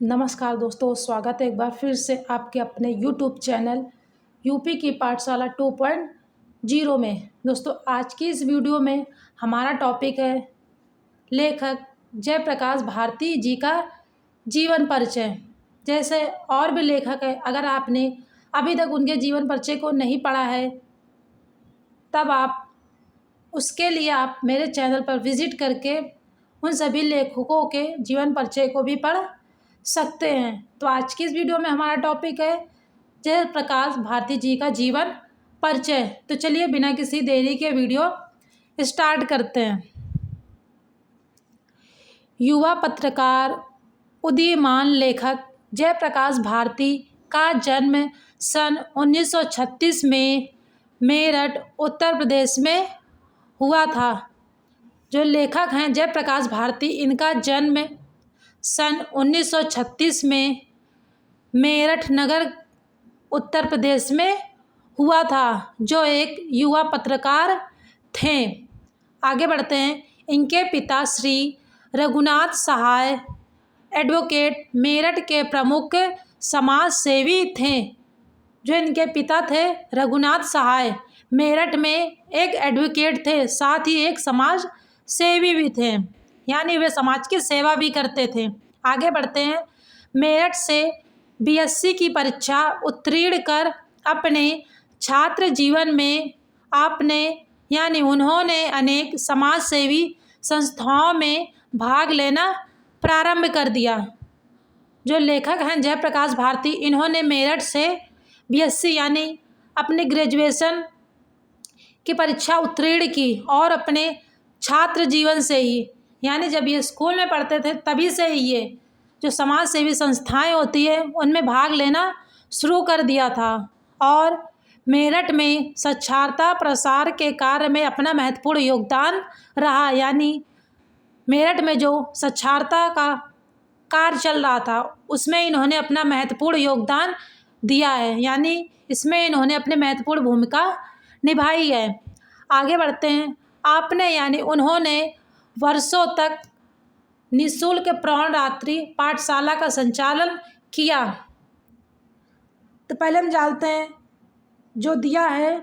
नमस्कार दोस्तों, स्वागत है एक बार फिर से आपके अपने यूट्यूब चैनल यूपी की पाठशाला 2.0 में। दोस्तों, आज की इस वीडियो में हमारा टॉपिक है लेखक जयप्रकाश भारती जी का जीवन परिचय। जैसे और भी लेखक है, अगर आपने अभी तक उनके जीवन परिचय को नहीं पढ़ा है तब उसके लिए आप मेरे चैनल पर विज़िट करके उन सभी लेखकों के जीवन परिचय को भी पढ़ सकते हैं। तो आज की इस वीडियो में हमारा टॉपिक है जयप्रकाश भारती जी का जीवन परिचय। तो चलिए बिना किसी देरी के वीडियो स्टार्ट करते हैं। युवा पत्रकार उदीयमान लेखक जयप्रकाश भारती का जन्म सन 1936 में मेरठ उत्तर प्रदेश में हुआ था। जो लेखक हैं जयप्रकाश भारती, इनका जन्म सन 1936 में मेरठ नगर उत्तर प्रदेश में हुआ था, जो एक युवा पत्रकार थे। आगे बढ़ते हैं। इनके पिता श्री रघुनाथ सहाय एडवोकेट मेरठ के प्रमुख समाज सेवी थे। जो इनके पिता थे रघुनाथ सहाय, मेरठ में एक एडवोकेट थे, साथ ही एक समाज सेवी भी थे, यानी वे समाज की सेवा भी करते थे। आगे बढ़ते हैं। मेरठ से बीएससी की परीक्षा उत्तीर्ण कर अपने छात्र जीवन में उन्होंने अनेक समाज सेवी संस्थाओं में भाग लेना प्रारंभ कर दिया। जो लेखक हैं जयप्रकाश भारती, इन्होंने मेरठ से बीएससी यानी अपनी ग्रेजुएशन की परीक्षा उत्तीर्ण की और अपने छात्र जीवन से ही, यानी जब ये स्कूल में पढ़ते थे तभी से ही ये जो समाज सेवी संस्थाएं होती है उनमें भाग लेना शुरू कर दिया था और मेरठ में साक्षरता प्रसार के कार्य में अपना महत्वपूर्ण योगदान रहा। यानी मेरठ में जो साक्षरता का कार्य चल रहा था उसमें इन्होंने अपना महत्वपूर्ण योगदान दिया है, यानी इसमें इन्होंने अपनी महत्वपूर्ण भूमिका निभाई है। आगे बढ़ते हैं। उन्होंने वर्षों तक निःशुल्क प्रौढ़ पाठशाला का संचालन किया। तो पहले हम जानते हैं जो दिया है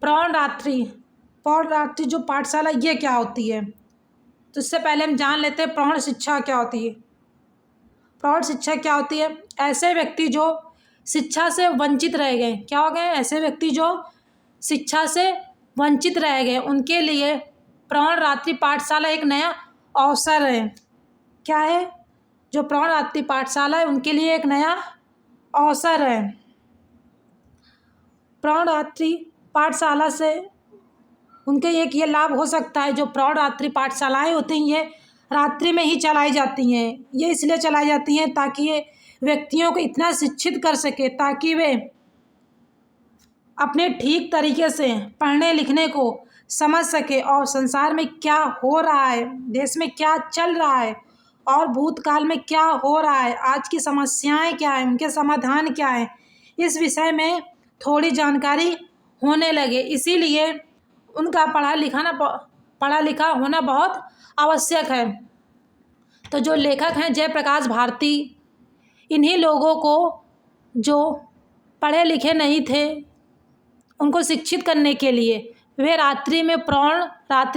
प्रौढ़ जो पाठशाला, ये क्या होती है। तो इससे पहले हम जान लेते हैं प्रौढ़ शिक्षा क्या होती है। प्रौढ़ शिक्षा क्या होती है? ऐसे व्यक्ति जो शिक्षा से वंचित रह गए, क्या हो गए? ऐसे व्यक्ति जो शिक्षा से वंचित रह गए, उनके लिए प्रौढ़ पाठशाला एक नया अवसर है। क्या है? जो प्रौढ़ पाठशाला है उनके लिए एक नया अवसर है। प्रौढ़ पाठशाला से उनके एक ये लाभ हो सकता है, जो प्रौढ़ पाठशालाएँ होती हैं ये रात्रि में ही चलाई जाती हैं। ये इसलिए चलाई जाती हैं ताकि ये व्यक्तियों को इतना शिक्षित कर सके ताकि वे अपने ठीक तरीके से पढ़ने लिखने को समझ सके और संसार में क्या हो रहा है, देश में क्या चल रहा है और भूतकाल में क्या हो रहा है, आज की समस्याएं क्या हैं, उनके समाधान क्या हैं, इस विषय में थोड़ी जानकारी होने लगे। इसीलिए उनका पढ़ा लिखा होना बहुत आवश्यक है। तो जो लेखक हैं जयप्रकाश भारती, इन्हीं लोगों को जो पढ़े लिखे नहीं थे उनको शिक्षित करने के लिए वे रात्रि में प्रौढ़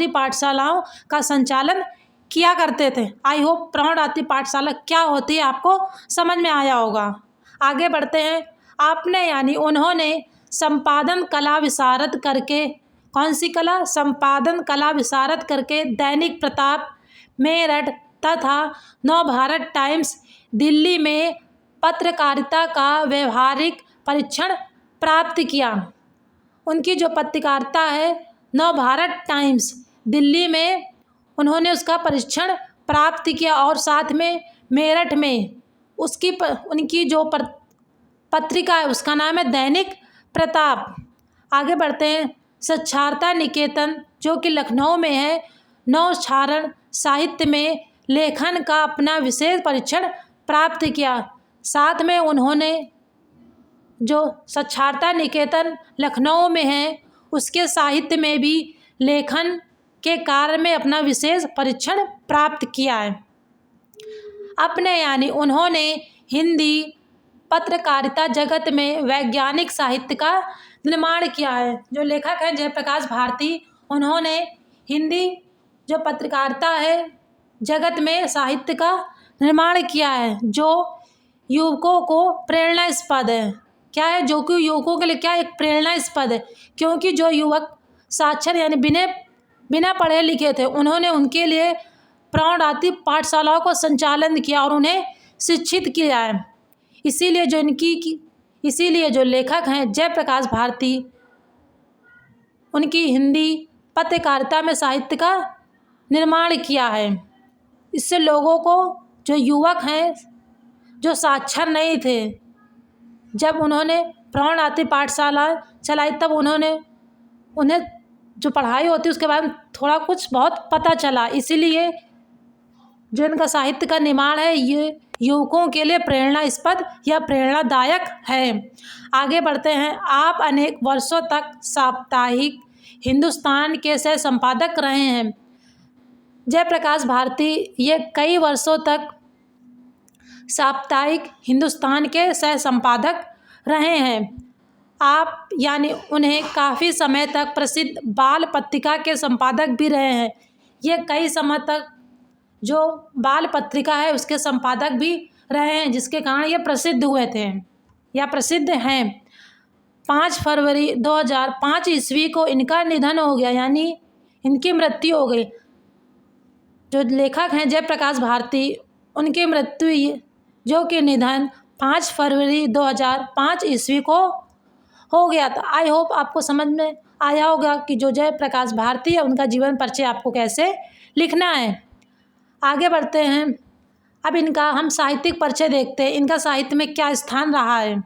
पाठशालाओं का संचालन किया करते थे। आई होप प्रौढ़ पाठशाला क्या होती है आपको समझ में आया होगा। आगे बढ़ते हैं। उन्होंने संपादन कला विशारद करके, कौन सी कला? संपादन कला विशारद करके दैनिक प्रताप मेरठ तथा नवभारत टाइम्स दिल्ली में पत्रकारिता का व्यवहारिक परीक्षण प्राप्त किया। उनकी जो पत्रकारिता है नवभारत टाइम्स दिल्ली में उन्होंने उसका परीक्षण प्राप्त किया और साथ में मेरठ में उनकी जो पत्रिका है उसका नाम है दैनिक प्रताप। आगे बढ़ते हैं। साक्षरता निकेतन जो कि लखनऊ में है, नवक्षारण साहित्य में लेखन का अपना विशेष परीक्षण प्राप्त किया। साथ में उन्होंने जो साक्षरता निकेतन लखनऊ में है उसके साहित्य में भी लेखन के कार्य में अपना विशेष परीक्षण प्राप्त किया है। अपने यानी उन्होंने हिंदी पत्रकारिता जगत में वैज्ञानिक साहित्य का निर्माण किया है। जो लेखक हैं जयप्रकाश भारती, उन्होंने हिंदी जो पत्रकारिता है जगत में साहित्य का निर्माण किया है, जो युवकों को प्रेरणास्पद है। क्या है? जो कि युवकों के लिए क्या एक प्रेरणास्पद है, क्योंकि जो युवक साक्षर यानी बिना पढ़े लिखे थे, उन्होंने उनके लिए प्राणदायी पाठशालाओं को संचालन किया और उन्हें शिक्षित किया है। इसीलिए जो लेखक हैं जयप्रकाश भारती, उनकी हिंदी पत्रकारिता में साहित्य का निर्माण किया है। इससे लोगों को, जो युवक हैं जो साक्षर नहीं थे, जब उन्होंने प्राणदायी पाठशाला चलाई तब उन्हें जो पढ़ाई होती है उसके बारे में थोड़ा कुछ बहुत पता चला। इसीलिए जो इनका साहित्य का निर्माण है ये युवकों के लिए प्रेरणास्पद या प्रेरणादायक है। आगे बढ़ते हैं। आप अनेक वर्षों तक साप्ताहिक हिंदुस्तान के सह संपादक रहे हैं। जयप्रकाश भारती ये कई वर्षों तक साप्ताहिक हिंदुस्तान के सह संपादक रहे हैं। आप यानी उन्हें काफ़ी समय तक प्रसिद्ध बाल पत्रिका के संपादक भी रहे हैं। ये कई समय तक जो बाल पत्रिका है उसके संपादक भी रहे हैं, जिसके कारण ये प्रसिद्ध हुए थे या प्रसिद्ध हैं। 5 फरवरी 2005 ईस्वी को इनका निधन हो गया, यानी इनकी मृत्यु हो गई। जो लेखक हैं जयप्रकाश भारती, उनकी मृत्यु जो कि निधन 5 फरवरी 2005 ईस्वी को हो गया था। आई होप आपको समझ में आया होगा कि जो जयप्रकाश भारती है उनका जीवन परिचय आपको कैसे लिखना है। आगे बढ़ते हैं। अब इनका हम साहित्यिक परिचय देखते हैं, इनका साहित्य में क्या स्थान रहा है।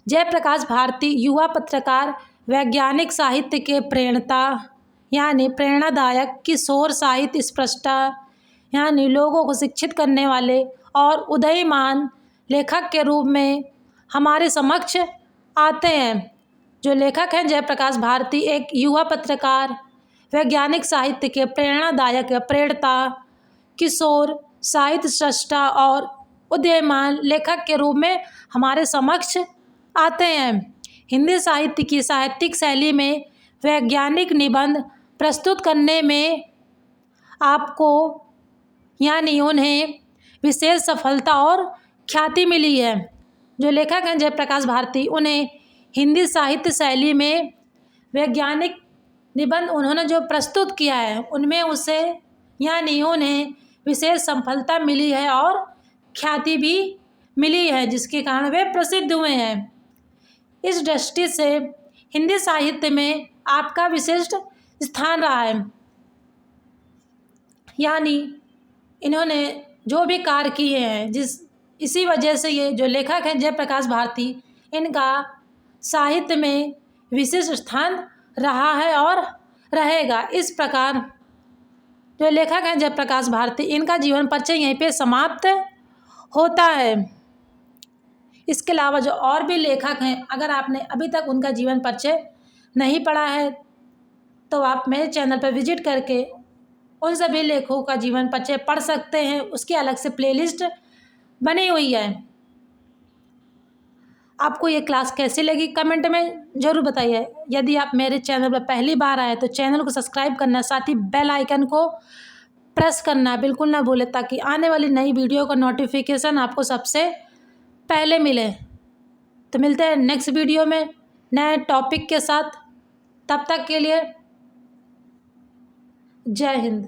जयप्रकाश भारती युवा पत्रकार, वैज्ञानिक साहित्य के प्रेरणा यानी प्रेरणादायक, किशोर साहित्य स्पष्टा यानी लोगों को शिक्षित करने वाले और उदयमान लेखक के रूप में हमारे समक्ष आते हैं। जो लेखक हैं जयप्रकाश भारती एक युवा पत्रकार, वैज्ञानिक साहित्य के प्रेरणादायक, प्रेरणा, किशोर साहित्य स्रष्टा और उदयमान लेखक के रूप में हमारे समक्ष आते हैं। हिंदी साहित्य की साहित्यिक शैली में वैज्ञानिक निबंध प्रस्तुत करने में आपको यानी उन्हें विशेष सफलता और ख्याति मिली है। जो लेखक हैं जयप्रकाश भारती, उन्हें हिंदी साहित्य शैली में वैज्ञानिक निबंध उन्होंने जो प्रस्तुत किया है उनमें उसे यानी उन्हें विशेष सफलता मिली है और ख्याति भी मिली है, जिसके कारण वे प्रसिद्ध हुए हैं। इस दृष्टि से हिंदी साहित्य में आपका विशिष्ट स्थान रहा है, यानी इन्होंने जो भी कार्य किए हैं इसी वजह से ये जो लेखक हैं जयप्रकाश भारती, इनका साहित्य में विशिष्ट स्थान रहा है और रहेगा। इस प्रकार जो लेखक हैं जयप्रकाश भारती, इनका जीवन परिचय यहीं पे समाप्त होता है। इसके अलावा जो और भी लेखक हैं, अगर आपने अभी तक उनका जीवन परिचय नहीं पढ़ा है तो आप मेरे चैनल पर विजिट करके उन सभी लेखकों का जीवन परिचय पढ़ सकते हैं। उसकी अलग से प्लेलिस्ट बनी हुई है। आपको ये क्लास कैसी लगी कमेंट में ज़रूर बताइए। यदि आप मेरे चैनल पर पहली बार आए तो चैनल को सब्सक्राइब करना, साथ ही बेल आइकन को प्रेस करना बिल्कुल ना भूलें, ताकि आने वाली नई वीडियो का नोटिफिकेशन आपको सबसे पहले मिले। तो मिलते हैं नेक्स्ट वीडियो में नए टॉपिक के साथ। तब तक के लिए जय हिंद।